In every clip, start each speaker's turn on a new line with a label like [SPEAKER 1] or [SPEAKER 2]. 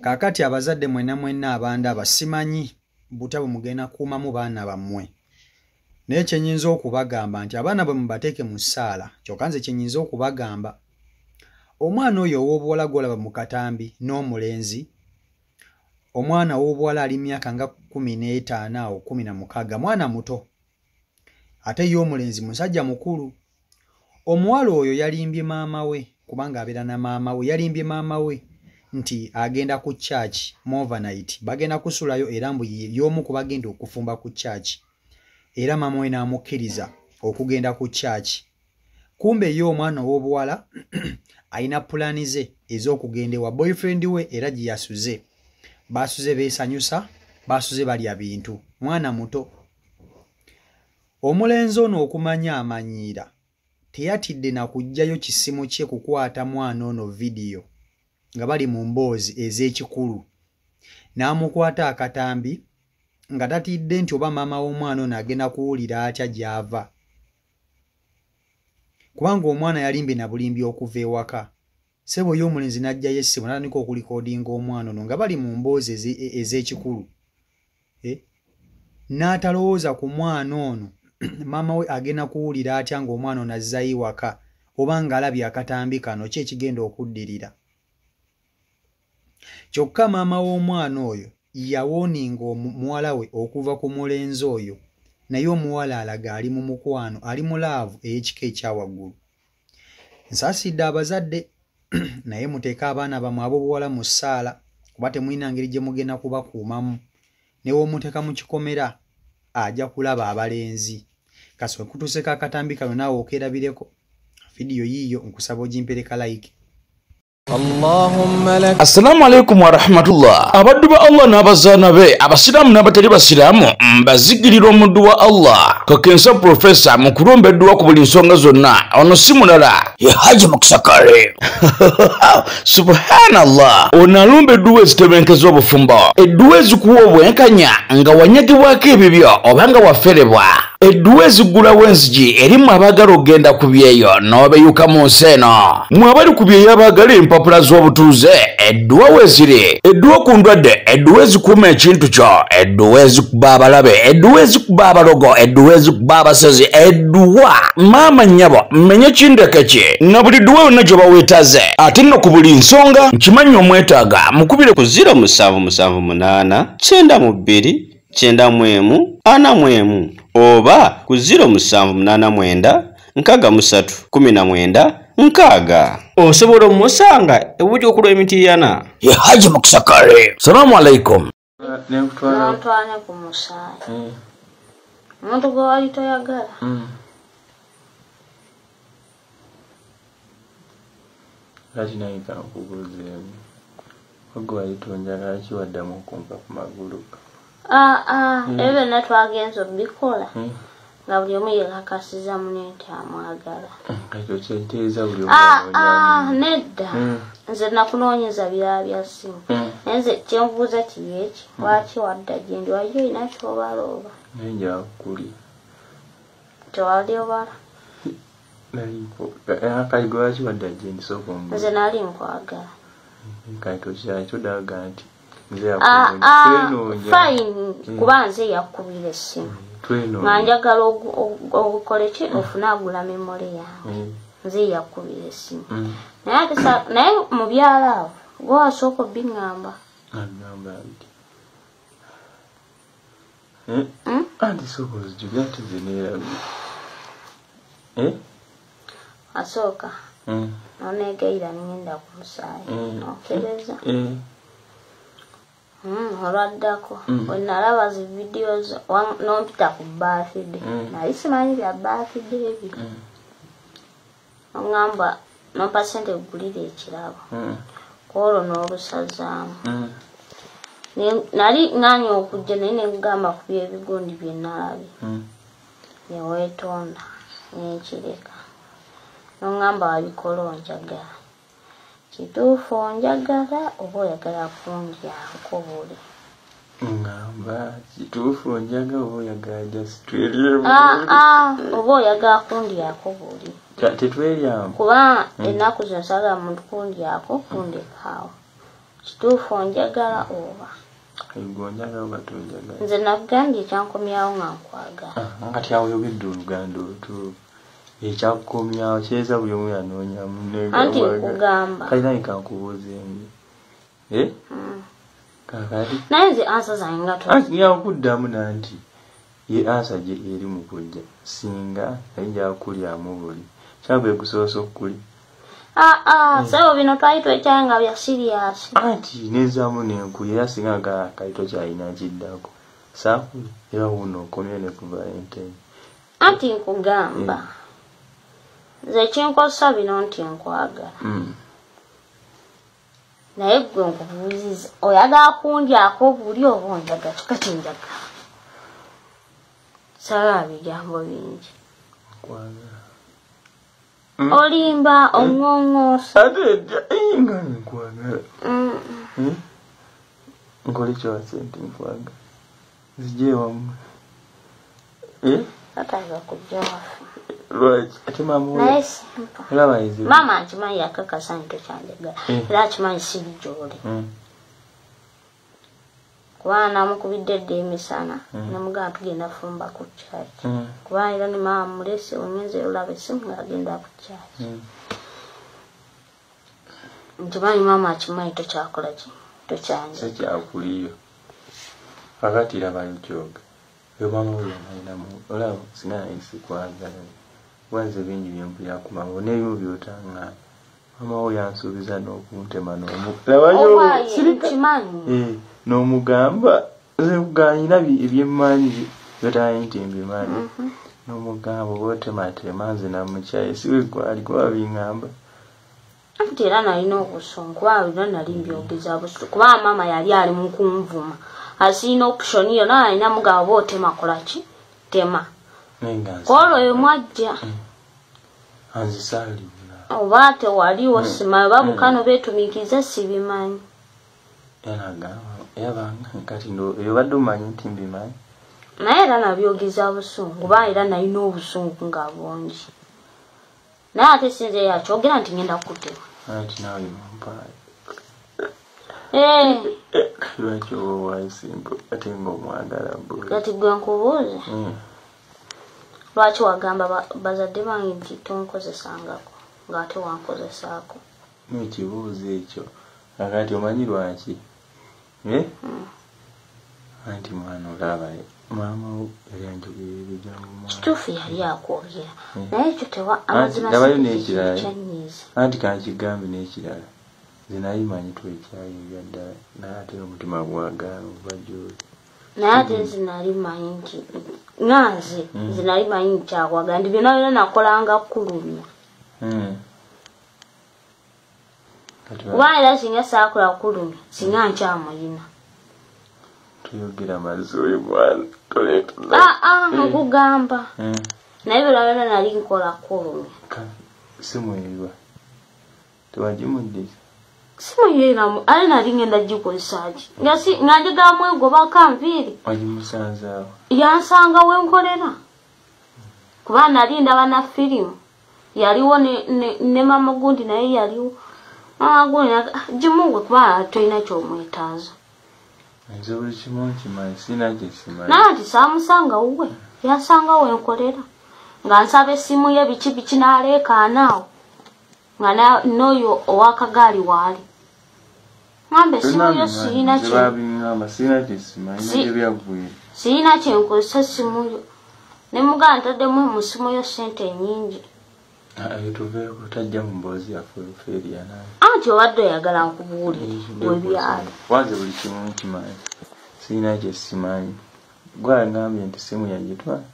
[SPEAKER 1] Kakati abazadde mwenna abanda basimanyi butabo mugenda kuumamu baana bammwe. Naye kyenyinza okubagamba nti abaana bwe mubateeke mu ssaala, kyokka nze kyenyinza okubagamba omwana oyo ow'obuwala gw'olaba mu katambi n'omulenzi, omwana ow'obuwala ali myaka nga 15 awo 16, mwana muto. Ate ye omulenzi musajja mukulu. Omuwala oyo yalimbye maama we, kubanga abeera na maama we, yalimbye maama we nti agenda ku church overnight, bagenda kusulayo era mbu y'omu ku bagenda okufumba ku church. Era maama we n'amukkiriza okugenda ku church. Kumbe ye omwana ow'obuwala alina pulaani ze ez'okugenda ewa boyfriend we era gye yasuze. Basuze beesanyusa, basuze balya bintu. Mwana muto. Omulenzi ono okumanya amanyiira teyatidde na kujjayo kisimu kye kukwata mwana ono vidiyo nga bali mu mboozi ez'ekikulu. N'amukwata akatambi nga tatidde nti oba maama w'omwana ono agenda kuwulira atya gy'ava. Kubanga omwana yalimbye na bulimbi okuva ewaka. Ssebo y'omulenzi n'ajjayo essimu n'atandika okulikoodinga omwana ono nga bali mu mboozi ez'ekikulu. N'atalowooza ku mwana ono maama we agenda kuwulira atya ng'omwana ono azzayo waka, oba ng'alabye akatambi kano ki ekigenda okuddirira. Kyokka maama w'omwana oyo yawooninga omuwala we okuva ku mulenzi oyo, naye omuwala alaga ali mu mukwano, ali mu laavu ey'ekika ekyawaggulu. Nsaasidde abazadde naye muteeke abaana bammwe ab'obuwala mu ssaala, kuba temulina ngeri gye mugenda kubakuumamu. Ne w'omuteeka mu kikomera ajja kulaba abalenzi. Kaswe kutuuseko akatambi kano naawe okeerabireko. Vidiyo yiiyo nkusaba ogimpereka like.
[SPEAKER 2] Assalamu alaikum wa rahmatullah. Abaddu ba Allah n'abazaana be, abasiraamu n'abatali basiraamu, mbazigirira omuddu wa Allah Kakensa Professor mu kulombeddwa ku buli nsonga zonna. Ono si mulala ye Haji Mukisa Kale. Subhanallah. Ono alombeddwa ezitebenkezo obufumbo, edduwa ezikuwa obwenkanya nga wanyagibwako ebibyo oba nga waferebwa, edduwa ezigulawo enzigi erimu abaagala okugenda ku byeyo n'obeyuka mu nsi eno. Mmwe abali ku byeyo abaagala empapula z'obutuuze, edduwa weeziri, edduwa ku ndwadde, edduwa ezikuuma ekintu kyo, edduwa ezikuba abalabe, edduwa ezikuba abalogo, edduwa ezikuba abasezi, edduwa maama nnyabo mmenye kindeke ki na buli dduwa yonna gye baweetaze. Ate nno ku buli nsonga nkimanyi omwetaaga mukubire ku 0778 92 91 oba ku 0789 63 19 6. Osobola omusanga ebuti okulwa emitiiyana ye Haji Mukisa Kale. Salamu alaikum.
[SPEAKER 3] N'atwala ku musaayi. Omuntu gwe wali toyagala.
[SPEAKER 4] Lati naye kankubuuzeemu. Ogwe wali tonjagala ki waddamu okumpa ku magulu?
[SPEAKER 3] Ebyo natwagenza obikola. Nga buli omu yekakasiza munne nti amwagala.
[SPEAKER 4] Ekyo kyenteeza buli omu.
[SPEAKER 3] Nedda. Nze nakunoonyeza bya simu. Nze kyenbuuza kiyeeki. Lwaki wadda gye ndi wali olina ky'obala oba?
[SPEAKER 4] Naye nja kuli.
[SPEAKER 3] Tewali obala?
[SPEAKER 4] Kali gwe lwaki wadda gye ndi sooka ombuuza.
[SPEAKER 3] Nze nali nkwagala.
[SPEAKER 4] Kati tokyali todaga nti nze
[SPEAKER 3] yakunonya. Fine, kuba nze yakubira essimu. Nga njagala okukole ki ofune agula memole yawe. Nze yakubira essimu. Naye mu byalo awo gwe wasooka obbiŋŋamba.
[SPEAKER 4] Aŋŋamba nti anti sooka ozijjulya ate nze neerabye.
[SPEAKER 3] Asooka noneegayira ngenda ku musaayi nokereza. Olwaddako bwe nalaba zi videos nompita ku birthday. Nali simanyi bya birthday ebyo. Oŋŋamba nompa ssente gulira ekirabo. Kwolwo n'olusazaamu. Nali ŋŋaanya okujja naye ne nkugamba ku by'ebigundi bye nalabye. Ne weetonda n'ekireka. N'oŋŋamba wabikola onjagala. Kituufu onjagala oba oyagala kundyako buli?
[SPEAKER 4] Ngamba kituufu onjagala oba oyagala just twelyamu?
[SPEAKER 3] Oba oyagala kundyako buli?
[SPEAKER 4] Tetwelyamu.
[SPEAKER 3] Kuba ennaku zino saagala muntu kundyako kundekaawo. kituufu onjagala oba
[SPEAKER 4] onjagala oba tonjagala
[SPEAKER 3] nze nagambye ekyankomyawo nga nkwagala
[SPEAKER 4] kati awo oyogedde oluganda olutuufu ekyakukomyawo kyeza buli omu yanoonyamu
[SPEAKER 3] anti nkugamba
[SPEAKER 4] kalina nkankubuuzeemu kakati
[SPEAKER 3] naye nze ansa zange nga
[SPEAKER 4] yakuddamu nanti ye ansa gye eri mu kujja singa naye gyakulyamu buli kyagwe kusoosa okuli
[SPEAKER 3] sebo bino twali twekyaye nga bya siriyasi
[SPEAKER 4] anti nezaamu nenkuye era singa nga kalito kyalina kiddako saakuli era wuno okomye ne ku Valentine
[SPEAKER 3] anti nkugamba nze kinkosa bino nti nkwagala naye gwe nkubuuziza oyagala kundyako buli oba onjagala kati njagala sala bigambo bingi olimba omwongoosa
[SPEAKER 4] ate nga nkwagala nkole kyowasente nkwagala zijje wamu
[SPEAKER 3] ataga kujja waffe
[SPEAKER 4] lwaki ate
[SPEAKER 3] naye simpa mama akimanyi yakakasa nti tokyanjagala era akimanyi siri gy'oli kubanga namukubidde dde emisana namugamba tugenda fumba ku kyaki kubanga era ne mama mulese onyenze olaba essimu ng'agenda ku kyaki nkimanyi mama akimanyi tokyakola ki tokyanjagala
[SPEAKER 4] sekyakuliyo kakati rabayo kyoga yo mama oyo nalinamu olaba singa nayisi kwagala wanze bingi byempulira ku mama n'ebimu byotanga mama oyo yansuubiza n'okuntema n'omugamba ganyina ebyemmanyi byotamanyi nti mbimanyi n'omugamba oba otematema nze namukyaye siwe gwali kuba biŋŋamba
[SPEAKER 3] anti era nalina obusungu kubanga bino nali mbyogeza busungu kubanga mama yali ali mu kunvuma asina option yonna alina mugamba oba otema kola ki tema kwolwo oyo mwajja oba tewaliwo simanyi oba bukano beetumikiza sibimanyi
[SPEAKER 4] kati obadde omanyi nti mbimanyi
[SPEAKER 3] naye era nabyogeza busungu ba era nalina obusungu nga bungi naye ate sinze yakyogera nti ngenda kukutema
[SPEAKER 4] anti nawe mampaaya lwaki oba owayisimba ate ngaomwagala
[SPEAKER 3] kati gwe nkubuuze lwaki wagamba bazadde bange nti tonkozesangako ng'ate wankozesaako
[SPEAKER 4] ekibuuzo ekyo akati omanyi lwaki anti mwana olaba maama yali anjogera ebigambo
[SPEAKER 3] kituufu yali akwogera naye ekyo
[SPEAKER 4] amazima nekyanyiiza anti kankigambe n'ekirala nze naye manyi twekyayiga ddala naye ate omutima gwagaala oba gyoli
[SPEAKER 3] naye ate nze nali manyi nti nganze nze nali manyi nti kyakwaga nti byonna byonna nakolanga kulumya kubanga era singa saakola kulumya singa nkyamulina
[SPEAKER 4] tuyogera mazzi oyo mwana
[SPEAKER 3] nkugamba naye byonna byonna nali nkola kulumya
[SPEAKER 4] simweyiwa tewagimuddiza
[SPEAKER 3] simuyiramu ale nali ngenda gikozesaki nga njagala mwegobako nviiri
[SPEAKER 4] wagimusanzaawo
[SPEAKER 3] yansanga wenkolera kuba nali ndaba na firimu yaliwo ne mama gundi naye yaliwo mama gundi gimugwe kuba tolina kyomwetaaza
[SPEAKER 4] nze buli kimu nkimanyi sina gyesimanyi
[SPEAKER 3] naye nti saamusanga wuwe yansanga wenkolera nga nsaba essimu ye biki biki n'aleekaanaawo nga n'oyo owakagaali waali ngambe essimu yo sirina kyenkozesa essimu yo ne muganda ntaddemu mu ssimu yo ssente nnyingi
[SPEAKER 4] tuveeko tajja mu mboozi yaffe olufeeriyanaye
[SPEAKER 3] anti obadde oyagala nkubuulire webyalo
[SPEAKER 4] wanze buli kimu nkimanyi sirina kyesimanyi gwagambye nti essimu yagitwala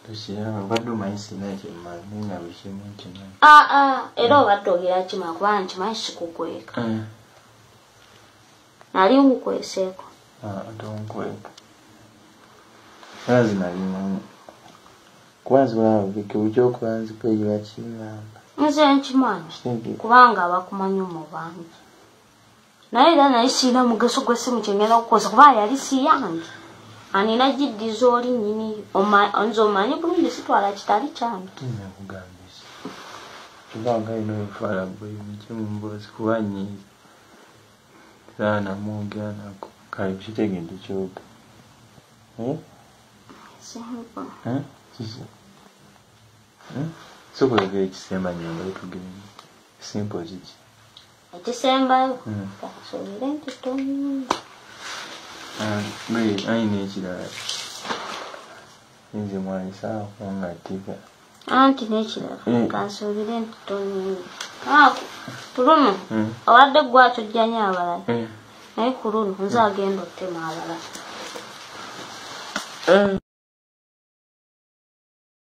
[SPEAKER 4] tukiraba obadde omanyi sirina kyemmanyi naye nga buli kimu nkimanyi
[SPEAKER 3] era obadde ogera kimanya kubanga nkimanyi kikukweka nali nkukweseeko
[SPEAKER 4] tonkweka era zinalimu kwazi wabike ujokwanzi peyiwa kingamba
[SPEAKER 3] nze nkimanyi kubanga abakumanyi mu bangi naye era naye sirina mugaso gw'essimu kyengenda okukozesa kubanga yali si yange anina giddiza oli nnyini nze omanyi bulungi sitwala kitali kyange
[SPEAKER 4] nakugambisa kubanga ino ebitwala bwe mukimu mboozi kuba nyiiza Sana mwongera nako. Kale kitegedde kyoga.
[SPEAKER 3] Simple.
[SPEAKER 4] Kiki? Sobola ekisemba nyamba etugende. Simple kiki?
[SPEAKER 3] Ekisembayo kasoolera empito nnyingi.
[SPEAKER 4] Ayina ekirala. Nze mwanisa kungattika.
[SPEAKER 3] Anti n'ekirala kansoolera empito nnyingi. Ku luno awadde gwatujjanya abalala naye ku luno nze agenda ottema abalala.